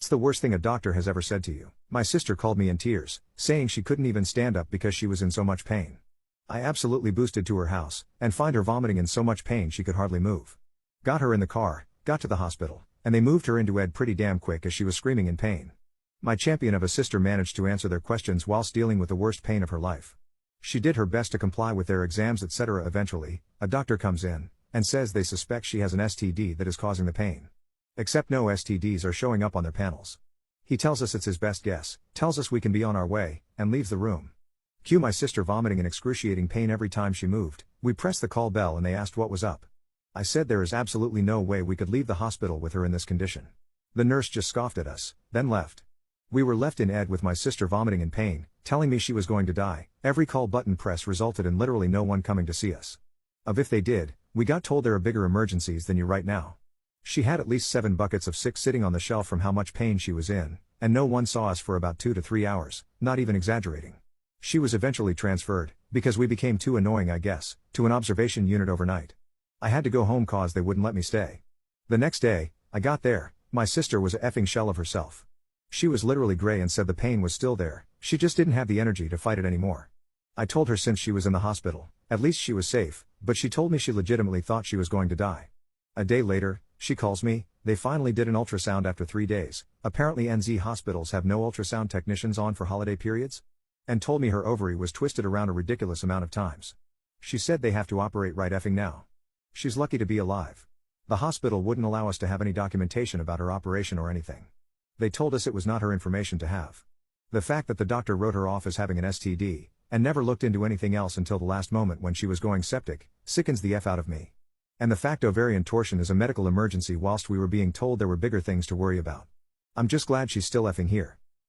It's the worst thing a doctor has ever said to you. My sister called me in tears, saying she couldn't even stand up because she was in so much pain. I absolutely boosted to her house, and find her vomiting in so much pain she could hardly move. Got her in the car, got to the hospital, and they moved her into Ed pretty damn quick as she was screaming in pain. My champion of a sister managed to answer their questions whilst dealing with the worst pain of her life. She did her best to comply with their exams etc. Eventually, a doctor comes in, and says they suspect she has an STD that is causing the pain. Except no STDs are showing up on their panels. He tells us it's his best guess, tells us we can be on our way, and leaves the room. Cue my sister vomiting in excruciating pain every time she moved. We pressed the call bell and they asked what was up. I said there is absolutely no way we could leave the hospital with her in this condition. The nurse just scoffed at us, then left. We were left in Ed with my sister vomiting in pain, telling me she was going to die. Every call button press resulted in literally no one coming to see us. If they did, we got told there are bigger emergencies than you right now. She had at least 7 buckets of sick sitting on the shelf from how much pain she was in, and no one saw us for about 2 to 3 hours, not even exaggerating. She was eventually transferred, because we became too annoying I guess, to an observation unit overnight. I had to go home cause they wouldn't let me stay. The next day, I got there, my sister was a effing shell of herself. She was literally gray and said the pain was still there, she just didn't have the energy to fight it anymore. I told her since she was in the hospital, at least she was safe, but she told me she legitimately thought she was going to die. A day later, she calls me, they finally did an ultrasound after 3 days, apparently NZ hospitals have no ultrasound technicians on for holiday periods? And told me her ovary was twisted around a ridiculous amount of times. She said they have to operate right effing now. She's lucky to be alive. The hospital wouldn't allow us to have any documentation about her operation or anything. They told us it was not her information to have. The fact that the doctor wrote her off as having an STD, and never looked into anything else until the last moment when she was going septic, sickens the F out of me. And the fact ovarian torsion is a medical emergency whilst we were being told there were bigger things to worry about. I'm just glad she's still effing here.